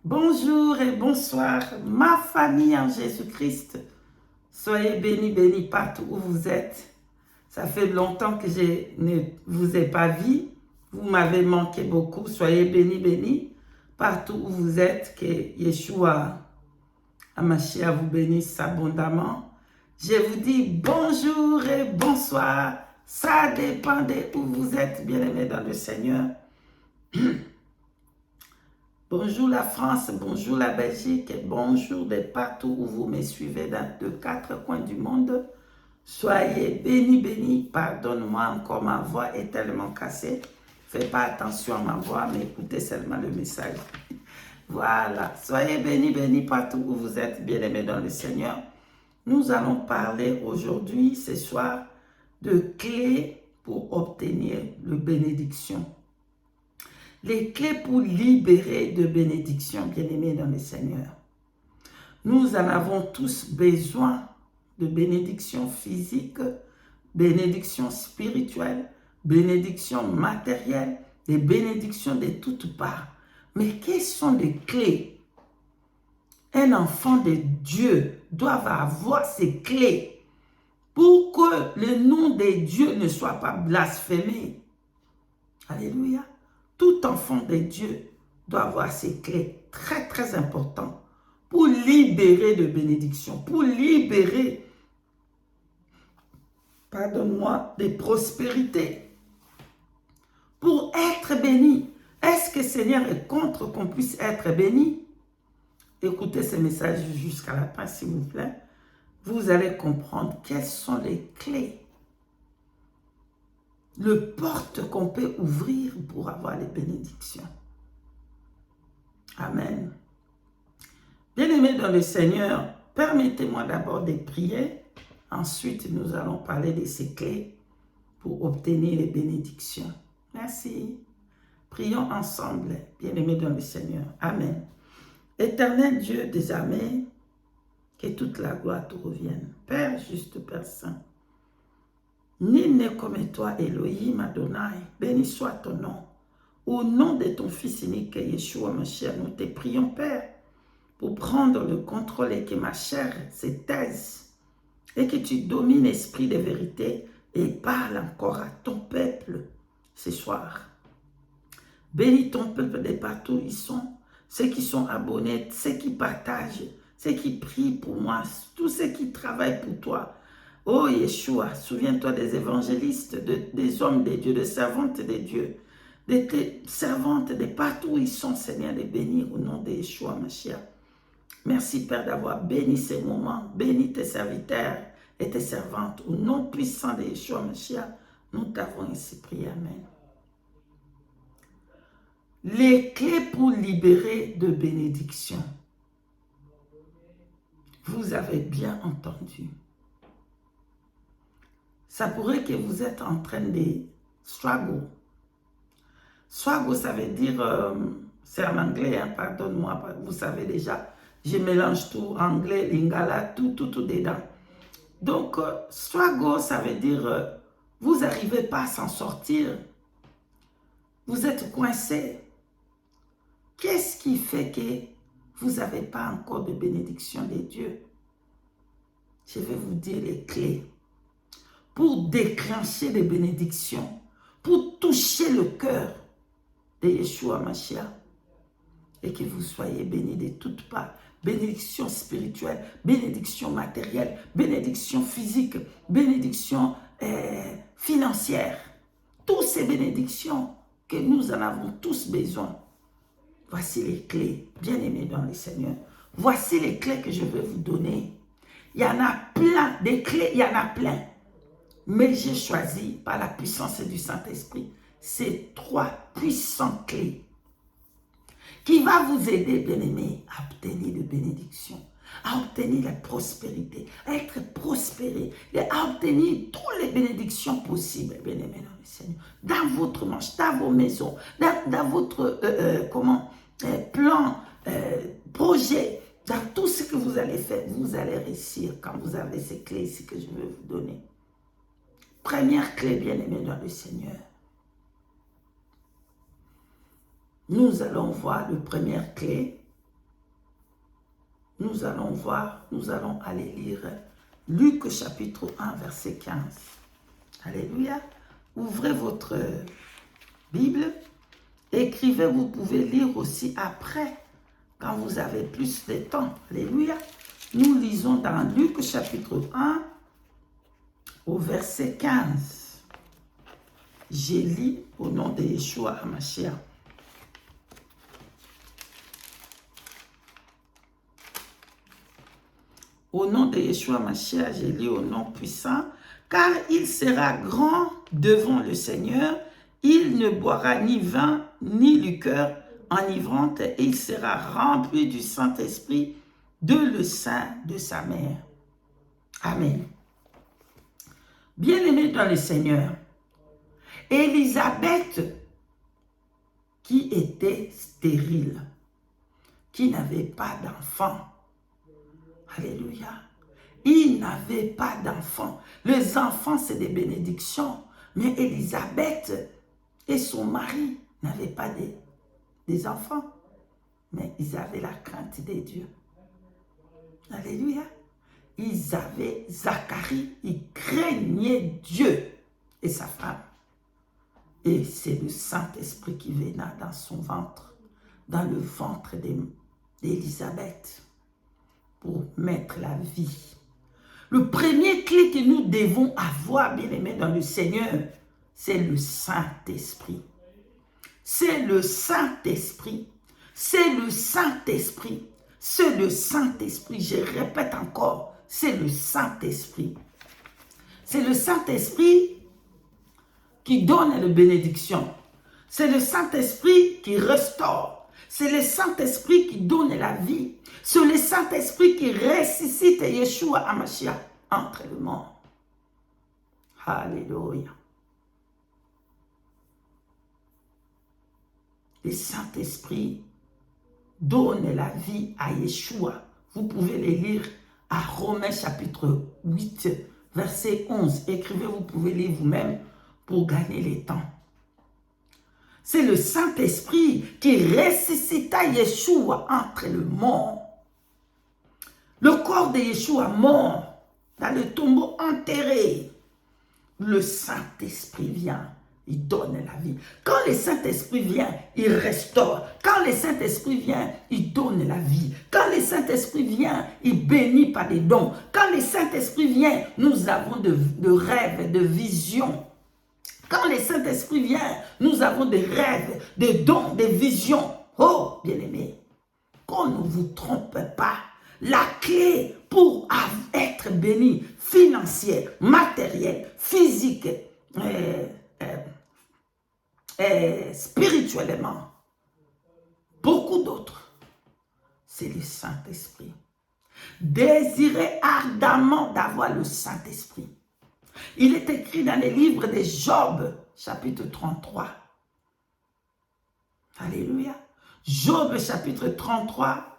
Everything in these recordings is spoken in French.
Bonjour et bonsoir, ma famille en Jésus-Christ. Soyez bénis, bénis partout où vous êtes. Ça fait longtemps que je ne vous ai pas vu. Vous m'avez manqué beaucoup. Soyez bénis, bénis partout où vous êtes. Que Yeshua Hamashiach vous bénisse abondamment. Je vous dis bonjour et bonsoir. Ça dépend de où vous êtes, bien-aimés dans le Seigneur. Bonjour la France, bonjour la Belgique, et bonjour de partout où vous me suivez dans les quatre coins du monde. Soyez bénis, bénis. Pardonne-moi encore, ma voix est tellement cassée. Faites pas attention à ma voix, mais écoutez seulement le message. Voilà. Soyez bénis, bénis partout où vous êtes, bien-aimés dans le Seigneur. Nous allons parler aujourd'hui, ce soir, de clés pour obtenir la bénédiction. Les clés pour libérer de bénédiction, bien-aimés dans le Seigneur. Nous en avons tous besoin de bénédiction physique, bénédiction spirituelle, bénédiction matérielle, des bénédictions de toutes parts. Mais quelles sont les clés? Un enfant de Dieu doit avoir ces clés pour que le nom de Dieu ne soit pas blasphémé. Alléluia. Tout enfant de Dieu doit avoir ces clés très très importantes pour libérer de bénédictions, pour libérer, pardonne-moi, de prospérité, pour être béni. Est-ce que le Seigneur est contre qu'on puisse être béni? Écoutez ce message jusqu'à la fin, s'il vous plaît. Vous allez comprendre quelles sont les clés, le porte qu'on peut ouvrir pour avoir les bénédictions. Amen. Bien-aimés dans le Seigneur, permettez-moi d'abord de prier. Ensuite, nous allons parler de ces clés pour obtenir les bénédictions. Merci. Prions ensemble, bien-aimés dans le Seigneur. Amen. Éternel Dieu des armées, que toute la gloire te revienne. Père juste, Père saint, nul n'est comme toi, Elohim Adonai. Béni soit ton nom. Au nom de ton Fils unique, Yeshua Mashiach, nous te prions, Père, pour prendre le contrôle et que ma chair se taise et que tu domines l'esprit de vérité et parle encore à ton peuple ce soir. Bénis ton peuple de partout où ils sont, ceux qui sont abonnés, ceux qui partagent, ceux qui prient pour moi, tous ceux qui travaillent pour toi. Oh Yeshua, souviens-toi des évangélistes, des hommes de Dieu, des servantes de Dieu, de tes servantes de partout où ils sont, Seigneur, de bénir au nom de Yeshua Mashiach. Merci Père d'avoir béni ces moments, béni tes serviteurs et tes servantes. Au nom puissant de Yeshua Mashiach, nous t'avons ainsi prié. Amen. Les clés pour libérer de bénédiction. Vous avez bien entendu. Ça pourrait que vous êtes en train de struggle. Struggle, ça veut dire, c'est en anglais, hein, pardonne-moi, vous savez déjà, je mélange tout, anglais, lingala, tout dedans. Donc, struggle, ça veut dire, vous n'arrivez pas à s'en sortir. Vous êtes coincé. Qu'est-ce qui fait que vous n'avez pas encore de bénédiction de Dieu? Je vais vous dire les clés. Pour déclencher des bénédictions, pour toucher le cœur de Yeshua Mashiach, et que vous soyez bénis de toutes parts. Bénédiction spirituelle, bénédiction matérielle, bénédiction physique, bénédiction financière. Toutes ces bénédictions que nous en avons tous besoin. Voici les clés, bien-aimés dans le Seigneur. Voici les clés que je vais vous donner. Il y en a plein, des clés, il y en a plein. Mais j'ai choisi, par la puissance du Saint-Esprit, ces 3 puissantes clés qui va vous aider, bien-aimés, à obtenir de bénédictions, à obtenir la prospérité, à être prospéré, et à obtenir toutes les bénédictions possibles, bien-aimés dans le Seigneur, dans votre manche, dans vos maisons, dans votre plan, projet, dans tout ce que vous allez faire, vous allez réussir quand vous avez ces clés ici que je vais vous donner. Première clé, bien-aimés dans le Seigneur. Nous allons voir la première clé. nous allons voir, nous allons aller lire Luc chapitre 1, verset 15. Alléluia. Ouvrez votre Bible, écrivez, vous pouvez lire aussi après, quand vous avez plus de temps. Alléluia. Nous lisons dans Luc chapitre 1, au verset 15. J'ai lu au nom de Yeshua HaMashiach. Au nom de Yeshua HaMashiach, j'ai lu au nom puissant, car il sera grand devant le Seigneur, il ne boira ni vin ni liqueur enivrante, et il sera rempli du Saint-Esprit de le sein de sa mère. Amen. Bien-aimés dans le Seigneur, Élisabeth, qui était stérile, qui n'avait pas d'enfant, alléluia, il n'avait pas d'enfant. Les enfants, c'est des bénédictions, mais Élisabeth et son mari n'avaient pas des enfants, mais ils avaient la crainte des dieux. Alléluia. Ils avaient Zacharie, ils craignaient Dieu et sa femme. Et c'est le Saint-Esprit qui venait dans son ventre, dans le ventre d'Élisabeth, pour mettre la vie. Le premier clé que nous devons avoir, bien-aimés dans le Seigneur, c'est le Saint-Esprit. C'est le Saint-Esprit. C'est le Saint-Esprit. C'est le Saint-Esprit. Je répète encore, c'est le Saint-Esprit. C'est le Saint-Esprit qui donne la bénédiction. C'est le Saint-Esprit qui restaure. C'est le Saint-Esprit qui donne la vie. C'est le Saint-Esprit qui ressuscite Yeshua HaMashiach entre le monde. Alléluia. Le Saint-Esprit donne la vie à Yeshua. Vous pouvez les lire à Romains chapitre 8, verset 11. Écrivez, vous pouvez lire vous-même pour gagner le temps. C'est le Saint-Esprit qui ressuscita Yeshua entre le monde. Le corps de Yeshua mort, dans le tombeau enterré. Le Saint-Esprit vient, il donne la vie. Quand le Saint-Esprit vient, il restaure. Quand le Saint-Esprit vient, il donne la vie. Quand le Saint-Esprit vient, il bénit par des dons. Quand le Saint-Esprit vient, nous avons de rêves, de visions. Quand le Saint-Esprit vient, nous avons des rêves, des dons, des visions. Oh, bien-aimés, qu'on ne vous trompe pas. La clé pour être béni, financière, matérielle, physique, spirituellement, beaucoup d'autres, c'est le Saint-Esprit. Désirez ardemment d'avoir le Saint-Esprit. Il est écrit dans le livre de Job, chapitre 33. Alléluia. Job, chapitre 33,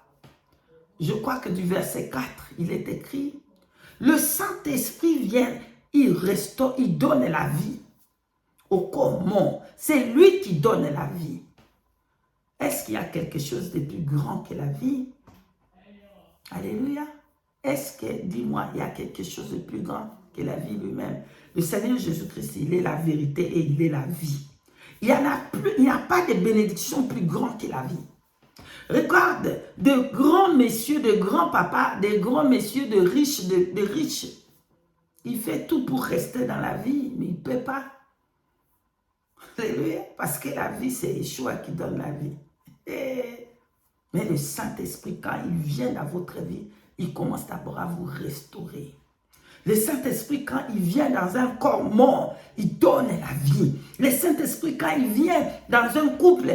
je crois que du verset 4, il est écrit, le Saint-Esprit vient, il restaure, il donne la vie au corps. C'est lui qui donne la vie. Est-ce qu'il y a quelque chose de plus grand que la vie? Alléluia. Est-ce que, dis-moi, il y a quelque chose de plus grand que la vie lui-même? Le Seigneur Jésus-Christ, il est la vérité et il est la vie. Il n'y a pas de bénédiction plus grande que la vie. Regarde, de grands messieurs, de grands papas, de grands messieurs, de riches, de riches. Il fait tout pour rester dans la vie, mais il ne peut pas. Alléluia. Parce que la vie, c'est Yeshua qui donne la vie. Mais le Saint-Esprit, quand il vient dans votre vie, il commence d'abord à vous restaurer. Le Saint-Esprit, quand il vient dans un corps mort, il donne la vie. Le Saint-Esprit, quand il vient dans un couple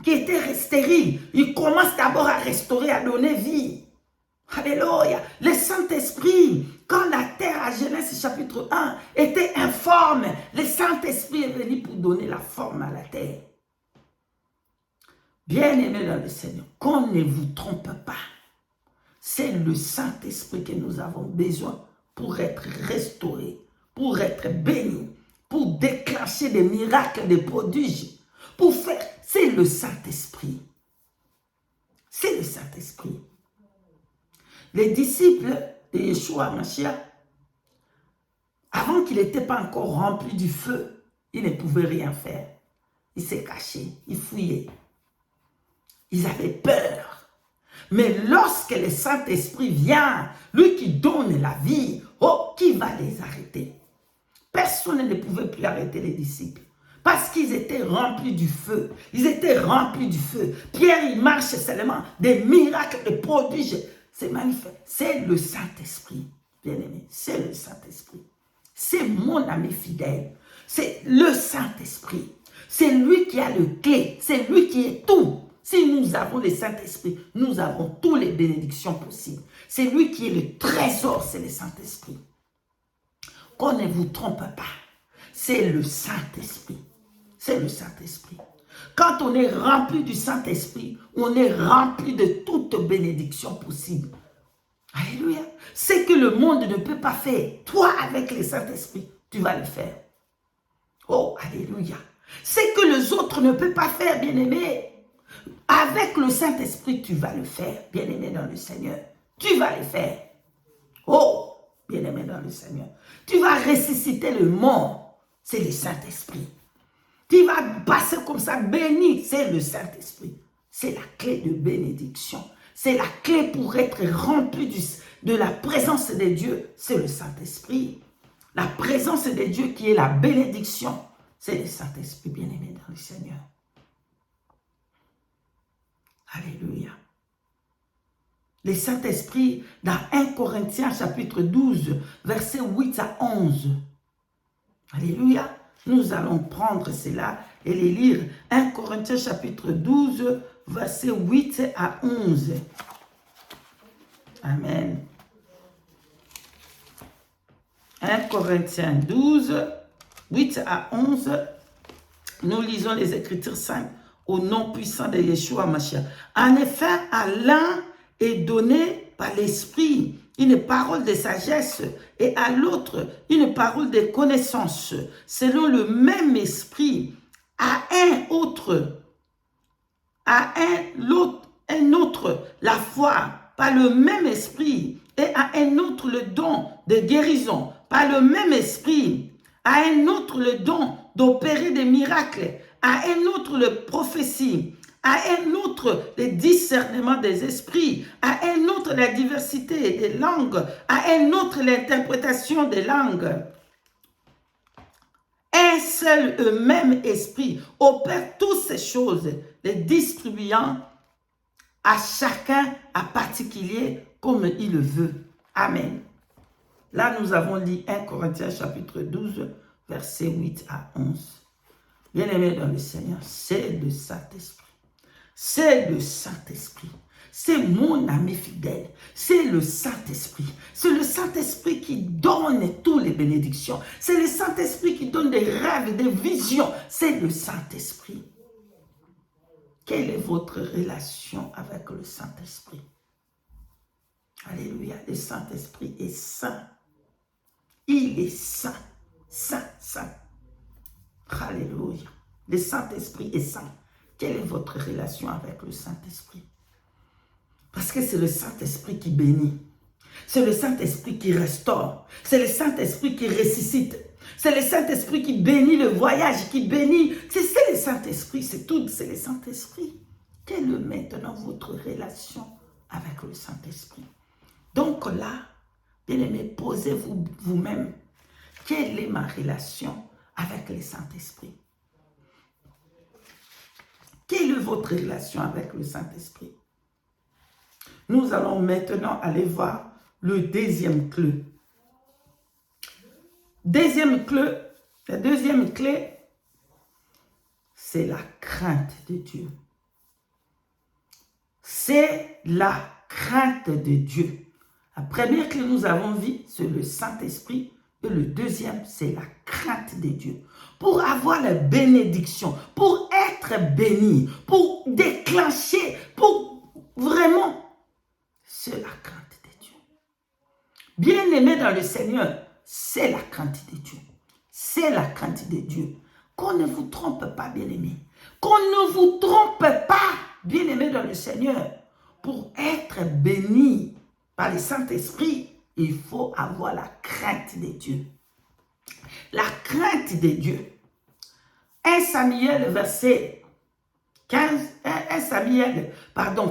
qui était stérile, il commence d'abord à restaurer, à donner vie. Alléluia. Le Saint-Esprit, quand la terre à Genèse chapitre 1 était informe, le Saint-Esprit est venu pour donner la forme à la terre. Bien-aimés dans le Seigneur, qu'on ne vous trompe pas. C'est le Saint-Esprit que nous avons besoin pour être restaurés, pour être bénis, pour déclencher des miracles, des prodiges, pour faire. C'est le Saint-Esprit. C'est le Saint-Esprit. Les disciples de Yeshua Mashiach, avant qu'il n'était pas encore rempli du feu, il ne pouvait rien faire. Il s'est caché, il fouillait. Ils avaient peur. Mais lorsque le Saint-Esprit vient, lui qui donne la vie, oh, qui va les arrêter? Personne ne pouvait plus arrêter les disciples. Parce qu'ils étaient remplis du feu. Ils étaient remplis du feu. Pierre, il marche seulement. Des miracles, des prodiges. C'est magnifique. C'est le Saint-Esprit, bien-aimé. C'est le Saint-Esprit. C'est mon ami fidèle. C'est le Saint-Esprit. C'est lui qui a le clé. C'est lui qui est tout. Si nous avons le Saint-Esprit, nous avons toutes les bénédictions possibles. C'est lui qui est le trésor, c'est le Saint-Esprit. Qu'on ne vous trompe pas. C'est le Saint-Esprit. C'est le Saint-Esprit. Quand on est rempli du Saint-Esprit, on est rempli de toutes bénédictions possibles. Alléluia. C'est que le monde ne peut pas faire. Toi, avec le Saint-Esprit, tu vas le faire. Oh, alléluia. C'est que les autres ne peuvent pas faire, bien-aimé. Avec le Saint-Esprit, tu vas le faire, bien-aimé dans le Seigneur. Tu vas le faire. Oh, bien-aimé dans le Seigneur. Tu vas ressusciter le mort. C'est le Saint-Esprit. Tu vas passer comme ça, béni. C'est le Saint-Esprit. C'est la clé de bénédiction. C'est la clé pour être rempli de la présence de Dieu. C'est le Saint-Esprit. La présence de Dieu qui est la bénédiction. C'est le Saint-Esprit, bien-aimé dans le Seigneur. Alléluia. Le Saint-Esprit, dans 1 Corinthiens chapitre 12, versets 8 à 11. Alléluia. Nous allons prendre cela et les lire. 1 Corinthiens chapitre 12, versets 8 à 11. Amen. 1 Corinthiens 12, 8 à 11. Nous lisons les Écritures saintes au nom puissant de Yeshua Mashiach. En effet, à l'un est donné par l'Esprit une parole de sagesse et à l'autre une parole de connaissance, selon le même Esprit, à un autre la foi par le même Esprit et à un autre le don de guérison par le même Esprit, à un autre le don d'opérer des miracles, à un autre le prophétie, à un autre le discernement des esprits, à un autre la diversité des langues, à un autre l'interprétation des langues. Un seul même esprit opère toutes ces choses, les distribuant à chacun à particulier comme il le veut. Amen. Là, nous avons lu 1 Corinthiens chapitre 12, versets 8 à 11. Bien-aimés dans le Seigneur, c'est le Saint-Esprit. C'est le Saint-Esprit. C'est mon ami fidèle. C'est le Saint-Esprit. C'est le Saint-Esprit qui donne toutes les bénédictions. C'est le Saint-Esprit qui donne des rêves et des visions. C'est le Saint-Esprit. Quelle est votre relation avec le Saint-Esprit? Alléluia. Le Saint-Esprit est saint. Il est saint. Saint, saint. Alléluia. Le Saint-Esprit est saint. Quelle est votre relation avec le Saint-Esprit? Parce que c'est le Saint-Esprit qui bénit. C'est le Saint-Esprit qui restaure. C'est le Saint-Esprit qui ressuscite. C'est le Saint-Esprit qui bénit le voyage, qui bénit. C'est le Saint-Esprit, c'est tout, c'est le Saint-Esprit. Quelle est maintenant votre relation avec le Saint-Esprit? Donc là, bien-aimés, posez-vous vous-même. Quelle est ma relation avec le Saint-Esprit? Quelle est votre relation avec le Saint-Esprit? Nous allons maintenant aller voir le deuxième clé. La deuxième clé, c'est la crainte de Dieu. C'est la crainte de Dieu. La première clé que nous avons vue, c'est le Saint-Esprit. Et le deuxième, c'est la crainte de Dieu. Pour avoir la bénédiction, pour être béni, pour déclencher, pour vraiment, c'est la crainte de Dieu. Bien-aimé dans le Seigneur, c'est la crainte de Dieu. C'est la crainte de Dieu. Qu'on ne vous trompe pas, bien-aimé. Qu'on ne vous trompe pas, bien-aimé dans le Seigneur. Pour être béni, par le Saint-Esprit, il faut avoir la crainte de Dieu. La crainte de Dieu. 1 Samuel, verset 15,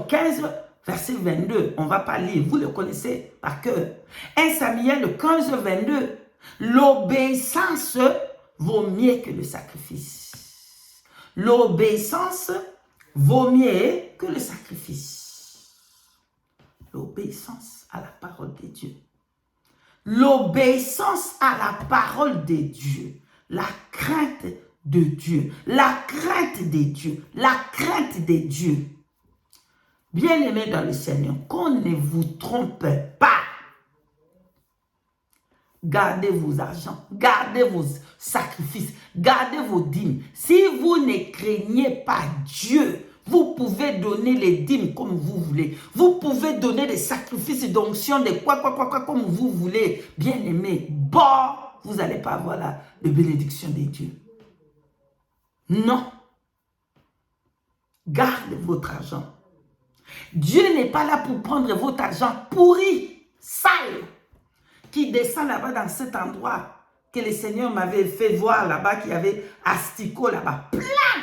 15, verset 22. On ne va pas lire, vous le connaissez par cœur. 1 Samuel 15, 22. L'obéissance vaut mieux que le sacrifice. L'obéissance vaut mieux que le sacrifice. L'obéissance à la parole de Dieu. L'obéissance à la parole de Dieu. La crainte de Dieu. La crainte de Dieu. La crainte de Dieu. Bien-aimés dans le Seigneur, qu'on ne vous trompe pas. Gardez vos argents, gardez vos sacrifices, gardez vos dîmes. Si vous ne craignez pas Dieu, vous pouvez donner les dîmes comme vous voulez. Vous pouvez donner des sacrifices d'onction, de quoi, comme vous voulez. Bien-aimés, bon, vous n'allez pas avoir la bénédiction de Dieu. Non. Gardez votre argent. Dieu n'est pas là pour prendre votre argent pourri, sale, qui descend là-bas dans cet endroit que le Seigneur m'avait fait voir là-bas, qu'il y avait asticot là-bas, plein.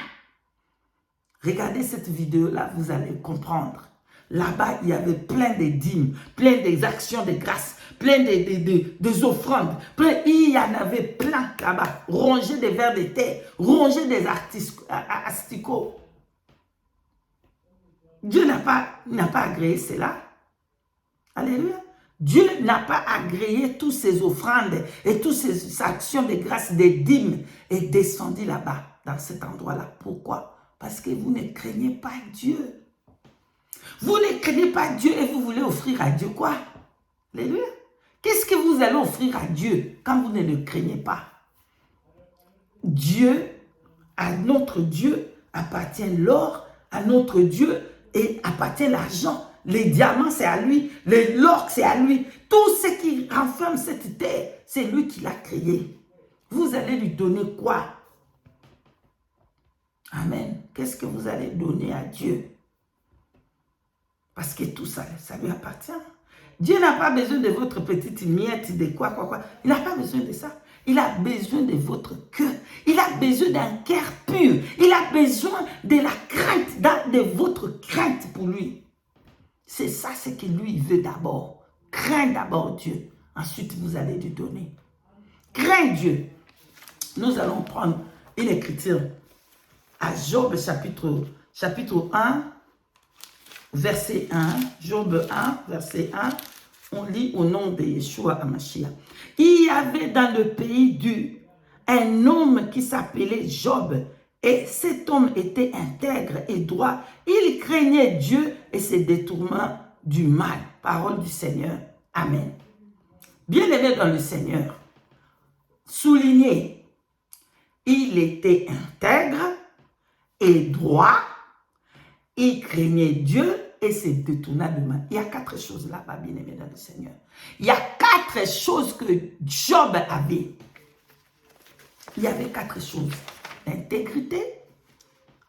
Regardez cette vidéo-là, vous allez comprendre. Là-bas, il y avait plein de dîmes, plein des actions de grâce, plein des offrandes. Il y en avait plein là-bas. Rongés des vers de terre, rongés des asticots. Dieu n'a pas agréé cela. Alléluia. Dieu n'a pas agréé toutes ces offrandes et toutes ces actions de grâce, des dîmes, et descendu là-bas, dans cet endroit-là. Pourquoi? Parce que vous ne craignez pas Dieu. Vous ne craignez pas Dieu et vous voulez offrir à Dieu quoi? Alléluia. Qu'est-ce que vous allez offrir à Dieu quand vous ne le craignez pas? Dieu, à notre Dieu appartient l'or, à notre Dieu et appartient l'argent. Les diamants, c'est à lui. L'or, c'est à lui. Tout ce qui renferme cette terre, c'est lui qui l'a créé. Vous allez lui donner quoi? Amen. Qu'est-ce que vous allez donner à Dieu? Parce que tout ça, ça lui appartient. Dieu n'a pas besoin de votre petite miette de quoi. Il n'a pas besoin de ça. Il a besoin de votre cœur. Il a besoin d'un cœur pur. Il a besoin de la crainte, de votre crainte pour lui. C'est ça ce que lui veut d'abord. Crains d'abord Dieu. Ensuite, vous allez lui donner. Crains Dieu. Nous allons prendre une écriture à Job chapitre 1, verset 1. Job 1, verset 1. On lit au nom de Yeshua HaMashiach. Il y avait dans le pays un homme qui s'appelait Job. Et cet homme était intègre et droit. Il craignait Dieu et se détournait du mal. Parole du Seigneur. Amen. Bien-aimé dans le Seigneur, soulignez, il était intègre et droit. Il craignait Dieu et se détourna du mal. Il y a 4 choses là-bas, bien-aimé dans le Seigneur. Il y a 4 choses que Job avait. Il y avait 4 choses. L'intégrité,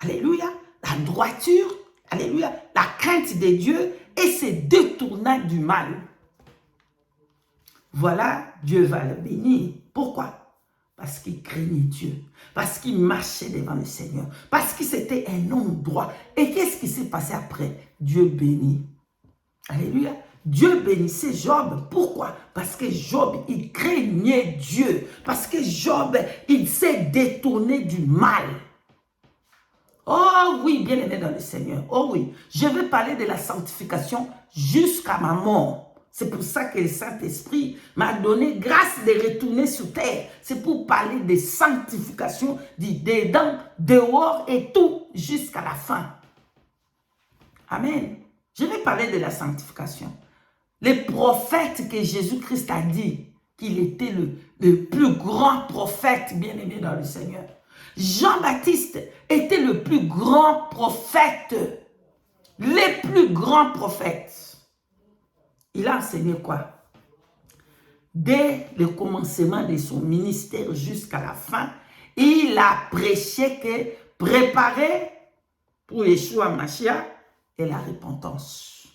alléluia, la droiture, alléluia, la crainte de Dieu et se détourna du mal. Voilà, Dieu va le bénir. Pourquoi? Parce qu'il craignait Dieu, parce qu'il marchait devant le Seigneur, parce que c'était un homme droit. Et qu'est-ce qui s'est passé après? Dieu bénit. Alléluia. Dieu bénissait Job. Pourquoi? Parce que Job, il craignait Dieu. Parce que Job, il s'est détourné du mal. Oh oui, bien aimé dans le Seigneur. Oh oui, je vais parler de la sanctification jusqu'à ma mort. C'est pour ça que le Saint-Esprit m'a donné grâce de retourner sur terre. C'est pour parler de sanctification, dedans, dehors et tout, jusqu'à la fin. Amen. Je vais parler de la sanctification. Les prophètes que Jésus-Christ a dit qu'il était le plus grand prophète bien-aimé dans le Seigneur. Jean-Baptiste était le plus grand prophète. Les plus grands prophètes. Il a enseigné quoi? Dès le commencement de son ministère jusqu'à la fin, il a prêché que préparer pour Yeshua HaMashiach et la repentance.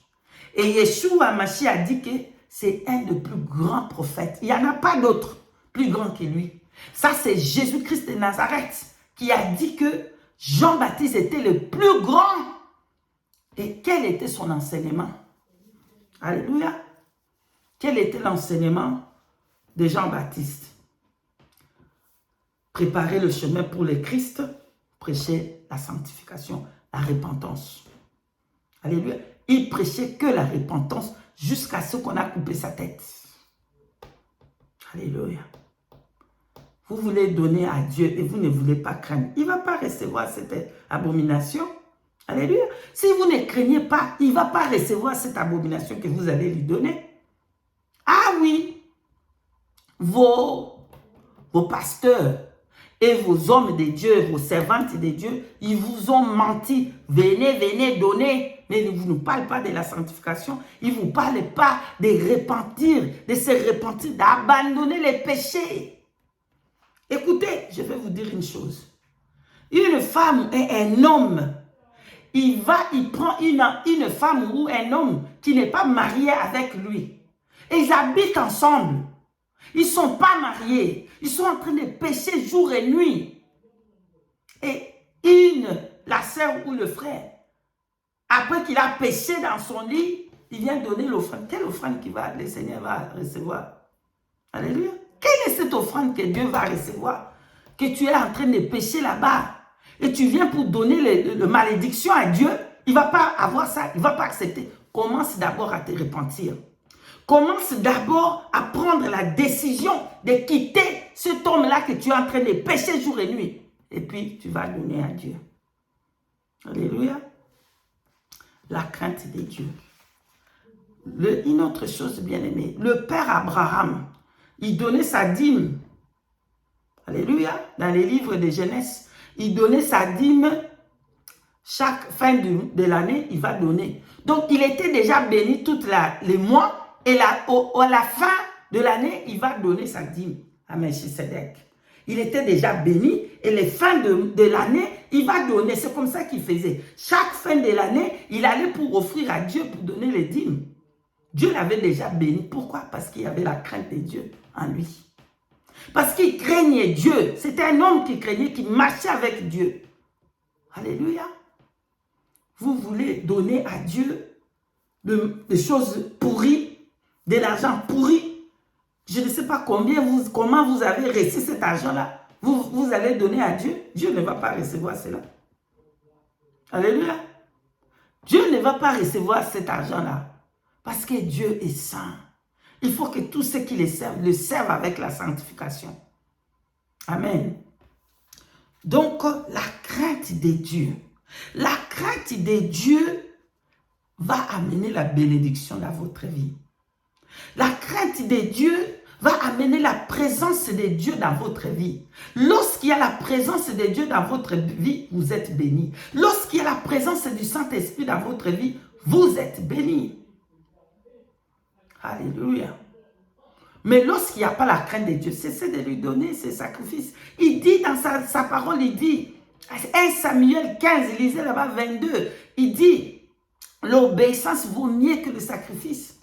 Et Yeshua Mashiach a dit que c'est un des plus grands prophètes. Il n'y en a pas d'autre plus grand que lui. Ça, c'est Jésus-Christ de Nazareth qui a dit que Jean-Baptiste était le plus grand. Et quel était son enseignement? Alléluia. Quel était l'enseignement de Jean-Baptiste? Préparer le chemin pour le Christ, prêcher la sanctification, la repentance. Alléluia. Il prêchait que la repentance jusqu'à ce qu'on a coupé sa tête. Alléluia. Vous voulez donner à Dieu et vous ne voulez pas craindre. Il ne va pas recevoir cette abomination. Alléluia. Si vous ne craignez pas, il ne va pas recevoir cette abomination que vous allez lui donner. Ah oui, vos pasteurs et vos hommes de Dieu, vos servantes de Dieu, ils vous ont menti. Venez, venez, donnez. Mais ils ne vous parlent pas de la sanctification. Ils ne vous parlent pas de repentir, de se repentir, d'abandonner les péchés. Écoutez, je vais vous dire une chose. Une femme et un homme, il prend une femme ou un homme qui n'est pas marié avec lui. Et ils habitent ensemble. Ils ne sont pas mariés. Ils sont en train de pécher jour et nuit. Et la sœur ou le frère, après qu'il a péché dans son lit, il vient donner l'offrande. Quelle offrande le Seigneur va recevoir? Alléluia. Quelle est cette offrande que Dieu va recevoir? Que tu es en train de pécher là-bas. Et tu viens pour donner le malédiction à Dieu. Il ne va pas avoir ça. Il ne va pas accepter. Commence d'abord à te repentir. Commence d'abord à prendre la décision de quitter cet homme-là que tu es en train de pécher jour et nuit. Et puis, tu vas donner à Dieu. Alléluia. La crainte de Dieu. Une autre chose bien aimée. Le père Abraham, il donnait sa dîme. Alléluia. Dans les livres de Genèse, il donnait sa dîme. Chaque fin de l'année, il va donner. Donc, il était déjà béni tous les mois. Et à la fin de l'année, il va donner sa dîme à Melchisedec. Il était déjà béni et les fins de l'année, il va donner. C'est comme ça qu'il faisait. Chaque fin de l'année, il allait pour offrir à Dieu pour donner les dîmes. Dieu l'avait déjà béni. Pourquoi? Parce qu'il y avait la crainte de Dieu en lui. Parce qu'il craignait Dieu. C'était un homme qui craignait, qui marchait avec Dieu. Alléluia. Vous voulez donner à Dieu des choses pourries, de l'argent pourri. Je ne sais pas comment vous avez reçu cet argent-là. Vous allez donner à Dieu. Dieu ne va pas recevoir cela. Alléluia. Dieu ne va pas recevoir cet argent-là. Parce que Dieu est saint. Il faut que tous ceux qui le servent avec la sanctification. Amen. Donc, la crainte de Dieu. La crainte de Dieu va amener la bénédiction dans votre vie. La crainte de Dieu va amener la présence de Dieu dans votre vie. Lorsqu'il y a la présence de Dieu dans votre vie, vous êtes béni. Lorsqu'il y a la présence du Saint-Esprit dans votre vie, vous êtes béni. Alléluia. Mais lorsqu'il n'y a pas la crainte de Dieu, cessez de lui donner ses sacrifices. Il dit dans sa parole, il dit, 1 Samuel 15, lisez là-bas 22, il dit, l'obéissance vaut mieux que le sacrifice.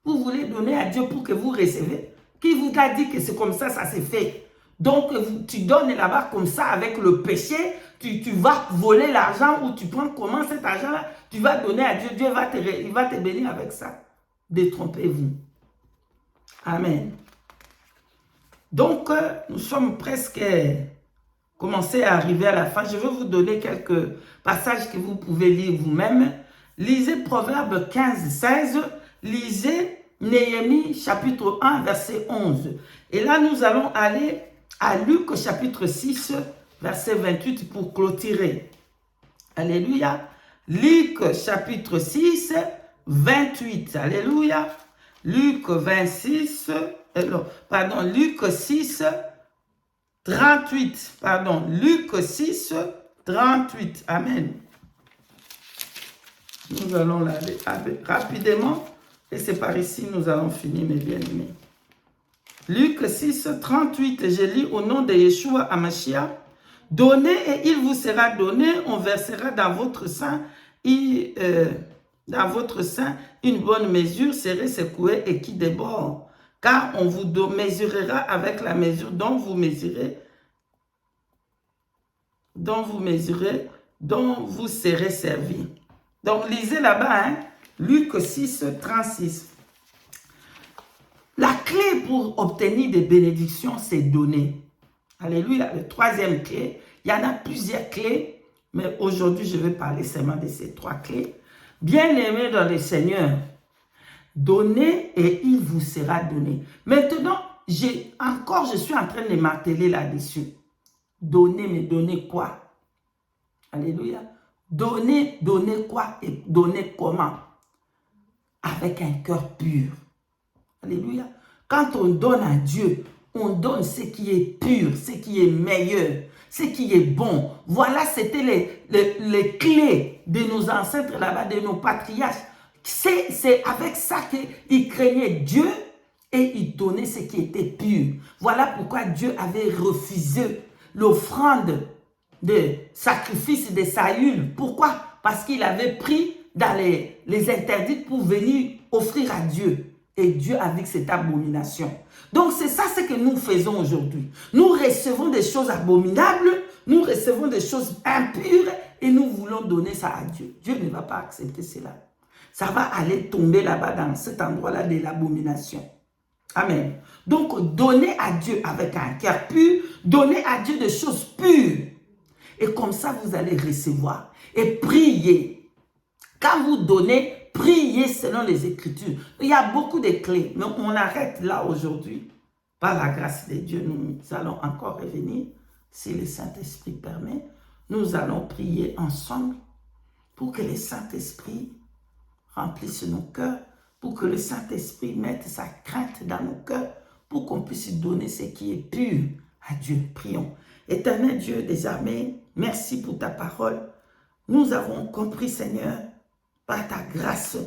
Vous voulez donner à Dieu pour que vous recevez. Qui vous a dit que c'est comme ça, ça s'est fait? Donc, tu donnes là-bas comme ça avec le péché, tu vas voler l'argent ou tu prends comment cet argent-là, tu vas donner à Dieu, Dieu il va te bénir avec ça. Détrompez-vous. Amen. Donc, nous sommes presque commencé à arriver à la fin. Je vais vous donner quelques passages que vous pouvez lire vous-même. Lisez Proverbe 15, 16. Lisez Néhémie chapitre 1, verset 11. Et là, nous allons aller à Luc chapitre 6, verset 28 pour clôturer. Alléluia. Luc chapitre 6, 28. Alléluia. Luc 26, Luc 6, 38. Luc 6, 38. Amen. Nous allons aller rapidement. Et c'est par ici nous allons finir, mes bien-aimés. Luc 6, 38. Je lis au nom de Yeshua Hamashiach. Donnez et il vous sera donné. On versera dans votre sein. dans votre sein, une bonne mesure serait secouée et qui déborde. Car on vous mesurera avec la mesure dont vous mesurez, dont vous serez servi. Donc, lisez là-bas, hein, Luc 6, 36. La clé pour obtenir des bénédictions, c'est donner. Alléluia. Le troisième clé, il y en a plusieurs clés, mais aujourd'hui, je vais parler seulement de ces 3 clés. Bien-aimés dans le Seigneur, donnez et il vous sera donné. Maintenant, je suis en train de marteler là-dessus. Donner, mais donner quoi? Alléluia. Donner quoi et donner comment? Avec un cœur pur. Alléluia. Quand on donne à Dieu, on donne ce qui est pur, ce qui est meilleur, ce qui est bon. Voilà, c'était les clés de nos ancêtres là-bas, de nos patriarches. C'est avec ça qu'ils craignaient Dieu et ils donnaient ce qui était pur. Voilà pourquoi Dieu avait refusé l'offrande de sacrifice de Saül. Pourquoi? Parce qu'il avait pris dans les interdits pour venir offrir à Dieu. Et Dieu a vu que c'est abomination. Donc c'est ça ce que nous faisons aujourd'hui. Nous recevons des choses abominables, nous recevons des choses impures et nous voulons donner ça à Dieu. Dieu ne va pas accepter cela. Ça va aller tomber là-bas dans cet endroit-là de l'abomination. Amen. Donc donnez à Dieu avec un cœur pur, donnez à Dieu des choses pures. Et comme ça vous allez recevoir. Et priez. Quand vous donnez, priez selon les Écritures. Il y a beaucoup de clés, mais on arrête là aujourd'hui. Par la grâce de Dieu, nous allons encore revenir, si le Saint-Esprit permet. Nous allons prier ensemble pour que le Saint-Esprit remplisse nos cœurs, pour que le Saint-Esprit mette sa crainte dans nos cœurs, pour qu'on puisse donner ce qui est pur à Dieu. Prions. Éternel Dieu des armées, merci pour ta parole. Nous avons compris, Seigneur, par ta grâce,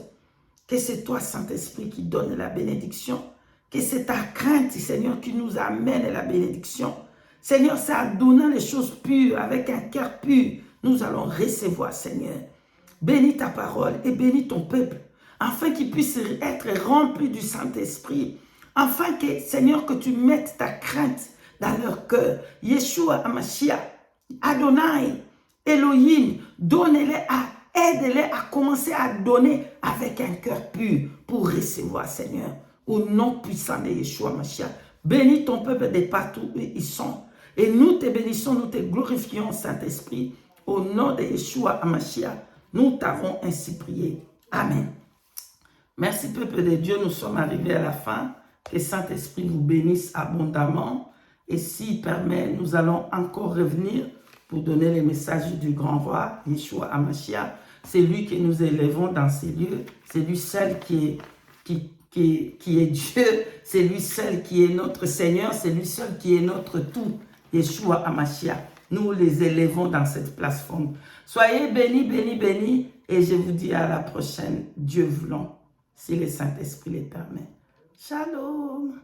que c'est toi, Saint-Esprit, qui donne la bénédiction, que c'est ta crainte, Seigneur, qui nous amène la bénédiction. Seigneur, c'est en donnant les choses pures, avec un cœur pur, nous allons recevoir, Seigneur. Bénis ta parole et bénis ton peuple, afin qu'il puisse être rempli du Saint-Esprit, afin que, Seigneur, que tu mettes ta crainte dans leur cœur. Yeshua, Hamashiach, Adonai, Elohim, aide-les à commencer à donner avec un cœur pur pour recevoir, Seigneur. Au nom puissant de Yeshua Mashiach. Bénis ton peuple de partout où ils sont. Et nous te bénissons, nous te glorifions, Saint-Esprit. Au nom de Yeshua Mashiach, nous t'avons ainsi prié. Amen. Merci, peuple de Dieu. Nous sommes arrivés à la fin. Que Saint-Esprit vous bénisse abondamment. Et s'il permet, nous allons encore revenir pour donner les messages du grand roi, Yeshua HaMashiach. C'est lui que nous élevons dans ces lieux. C'est lui seul qui est Dieu. C'est lui seul qui est notre Seigneur. C'est lui seul qui est notre tout, Yeshua HaMashiach. Nous les élevons dans cette plateforme. Soyez bénis, bénis, bénis. Et je vous dis à la prochaine, Dieu voulant, si le Saint-Esprit les permet. Shalom.